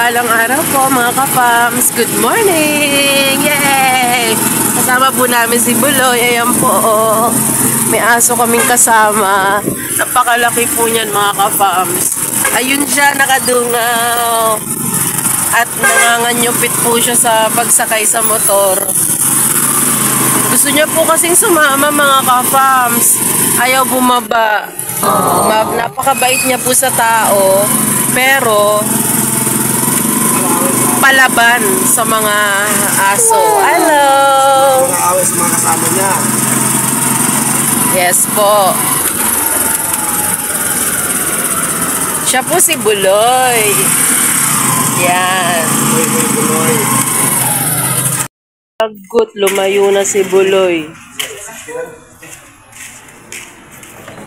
mapagpalang araw po mga kapams. Good morning! Yay! Kasama po namin si Buloy. Ayan po. May aso kaming kasama. Napakalaki po niyan mga kapams. Ayun siya, nakadungaw. At nanganganyupit po siya sa pagsakay sa motor. Gusto niya po kasing sumama mga kapams. Ayaw bumaba. Napakabait niya po sa tao. Pero palaban sa mga aso. Hello! Nag-aaway sa mga kasama niya. Yes po. Siya po si Buloy. Yan. Buloy. Agut, lumayo na si Buloy.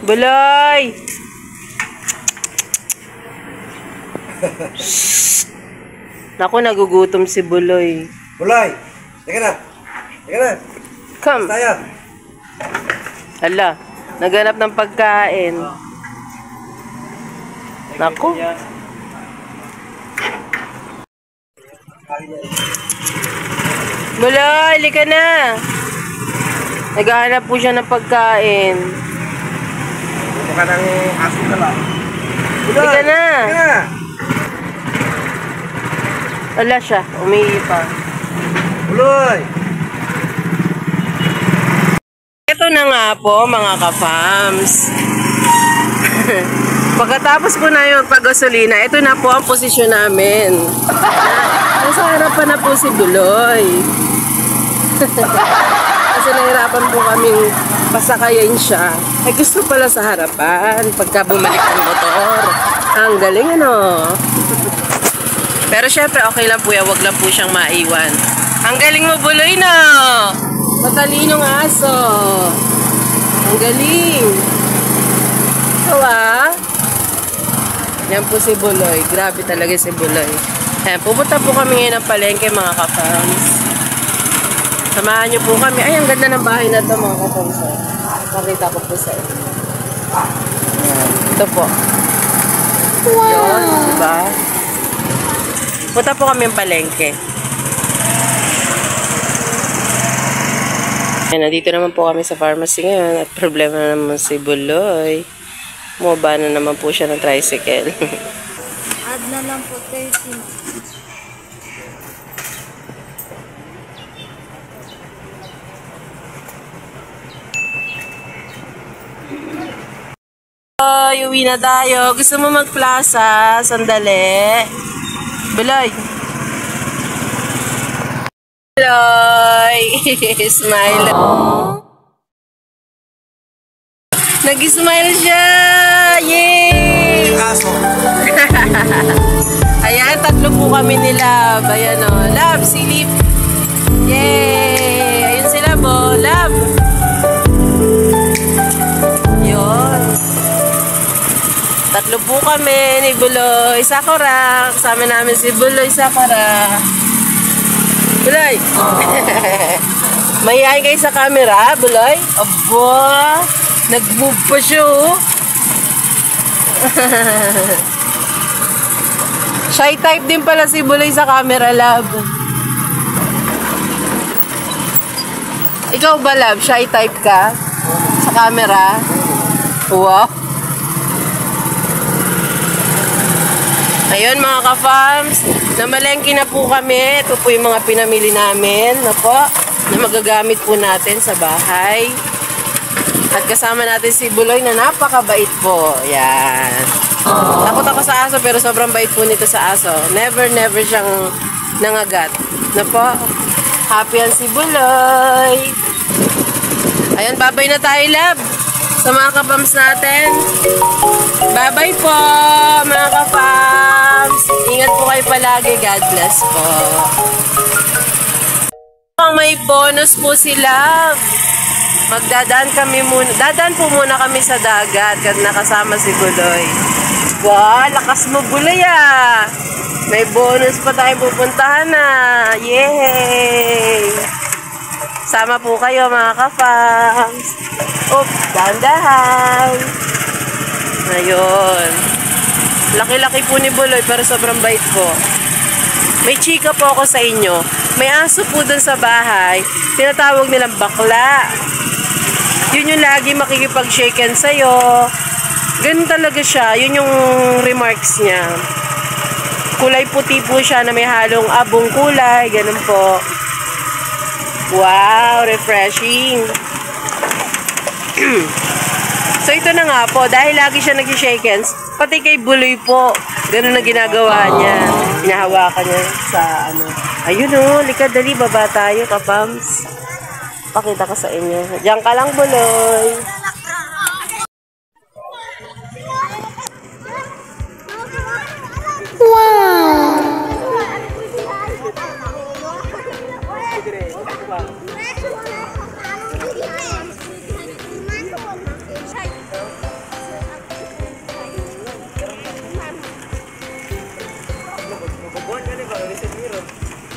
Buloy! Naku, nagugutom si Buloy. Buloy! Teka na! Teka na! Come! Tayo! Hala, naghanap ng pagkain. Naku. Buloy, lika na! Naghahanap po siya ng pagkain. Baka ng aso ka lang. Lika na! Teka na! Ala siya, umihi pa. Buloy! Ito na nga po mga ka-fams. Pagkatapos po na yung paggasolina, ito na po ang posisyon namin. Nasa harapan na po si Buloy. Kasi nahirapan po kaming pasakayin siya. Ay gusto pala sa harapan pagka bumalik ang motor. Ang galing ano. Pero syempre okay lang po yan, wag lang po siyang maiwan. Ang galing mo Buloy no. Matalinong aso. Ang galing. Ikaw ah. Yan po si Buloy. Grabe talaga si Buloy. Ayan, pupunta po kami ngayon ng palengke mga ka-fams. Samahan niyo po kami. Ay, ang ganda ng bahay na ito mga ka-fams. Pakita ko po sa inyo. Ayan, ito po. Wow! Yun, diba? Punta po kami ng palengke. Ayan, nandito naman po kami sa pharmacy ngayon at problema na naman si Buloy. Bumaba na naman po siya ng tricycle. Add na lang po 13. Uwi na tayo. Gusto mo mag-plaza? Sandali. Buloy. Buloy. Smile. Nag-smile siya. Yay! Aso! Ayan, tatlo po kami ni Love. Ayan o. Love, silip. Yay! Ayun sila po. Love. Yun. Tatlo po kami ni Buloy. Sakura. Kasama namin si Buloy Sakura. Buloy. Mahihayin kayo sa camera, Buloy. Aba. Nag-move pa siya, oh. Shy type din pala si Buloy sa camera, Love. Ikaw ba, Love? Shy type ka? Sa camera? Wow. Ayun, mga ka-fams. Namalengke na po kami. Ito po yung mga pinamili namin. Na po, na magagamit po natin sa bahay. At kasama natin si Buloy na napakabait po. Yan. Takot ako sa aso pero sobrang bait po nito sa aso. Never siyang nangagat. Na po. Happy yan si Buloy. Ayun, babay na tayo, Love. Sa mga kapams natin. Bye-bye po, mga kapams. Ingat po kayo palagi. God bless po. May bonus po si Love. Magdadaan kami muna. Dadaan po muna kami sa dagat kasi nakasama si Buloy. Wow, lakas mo Buloy ah. May bonus pa tayong pupuntahan na. Yay! Sama po kayo mga ka-fams. Oops, dahan-dahan. Ayun. Laki-laki po ni Buloy pero sobrang bait po. May chika po ako sa inyo. May aso po dun sa bahay. Tinatawag nilang bakla. Yun yung lagi makikipag-shake hands sa'yo. Ganun talaga siya. Yun yung remarks niya. Kulay puti po siya na may halong abong kulay. Ganun po. Wow, refreshing. So ito na nga po, dahil lagi siya nag-shake hands, pati kay Buloy po, ganun na ginagawa niya. Hinahawakan niya sa ano. Ayun o, likad dali, baba tayo, kapams. Pakita ko sa inyo. Diyan ka lang, Buloy.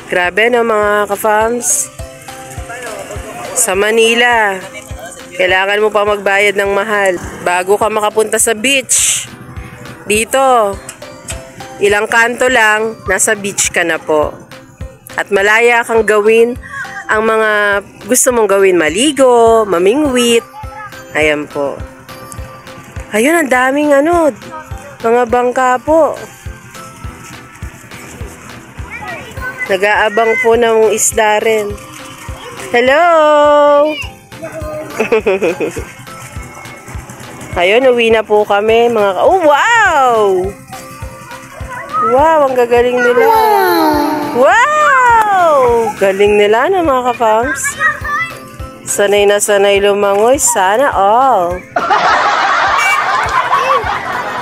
Grabe no mga ka-fams. Sa Manila, kailangan mo pa magbayad ng mahal bago ka makapunta sa beach. Dito, ilang kanto lang, nasa beach ka na po. At malaya kang gawin ang mga gusto mong gawin. Maligo, mamingwit. Ayan po. Ayun, ang daming ano, mga bangka po. Nag-aabang po ng isda rin. Hello! Ayun, uwi na po kami. Oh, wow! Wow, ang gagaling nila. Wow! Galing nila na mga ka-fams. Sanay na sanay lumangoy. Sana all.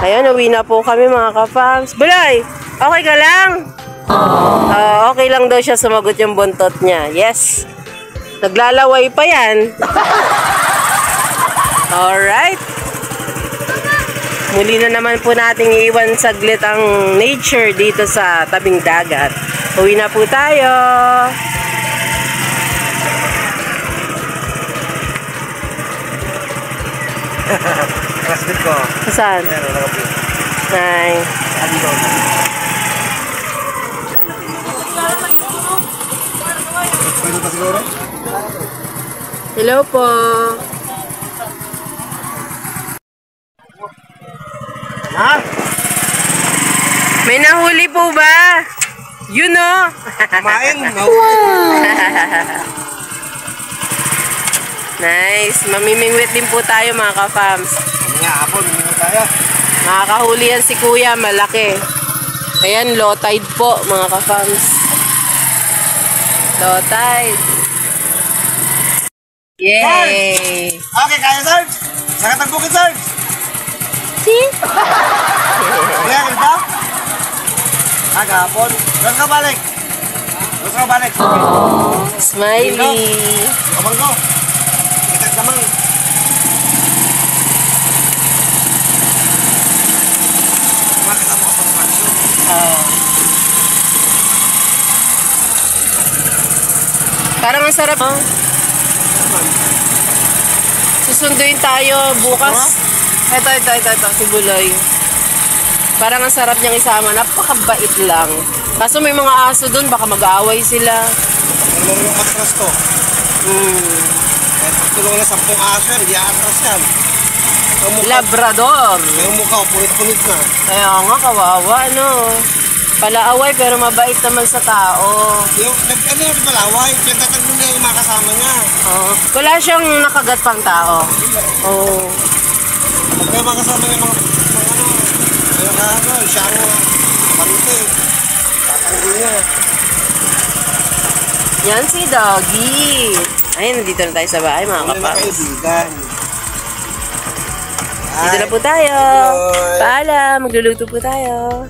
Ayun, uwi na po kami mga ka-fams. Buloy, okay ka lang? Okay lang daw siya, sumagot yung buntot niya. Yes. Naglalaway pa yan. Alright. Muli na naman po nating iiwan saglit ang nature dito sa tabing dagat. Uwi na po tayo. Classmate ko. Saan? Meron, nakapit. Nay. Andito. Pwede pa siguro? Hello po. Ha? May nahuli po ba? You know. Kumain? Nice. Mamimingwit din po tayo mga ka-fams. Nga, hapon, hindi tayo. Makakahuli yan si kuya, malaki. Ayan, low tide po mga ka-fams. Low tide. Yay! Okay, kaya, Sarge. Nakatagbukin, Sarge. See? Kaya, ganito? Hapon. Doon ka balik. Doon ka balik. Smiley. Abang ko. Kitag naman. Makita mo ka pang Parang ang sarap. Susunduin tayo bukas. Ito, si Buloy. Parang ang sarap niyang isama. Napakabait lang. Kaso may mga aso dun, baka mag-aaway sila. Ano yung atras to? Kahit pagtulong na 10 aso yan, hindi atras yan. Labrador. Yung mukha, punit-punit na. Kaya nga, kawawa, no? Palaaway, pero mabait naman sa tao. Yung, ano yung malaway? Pinagtatanong niya yung mga kasama niya. Wala siyang nakagat pang tao. Oo. Pag may mga kasama niya, ano, siya ang marite. Tatanggol niya. Yan si Doggy. Ayun, nandito na tayo sa bahay, mga Ano na kapams. kaibigan? Dito na po tayo. Bye. Paalam, magluluto po tayo.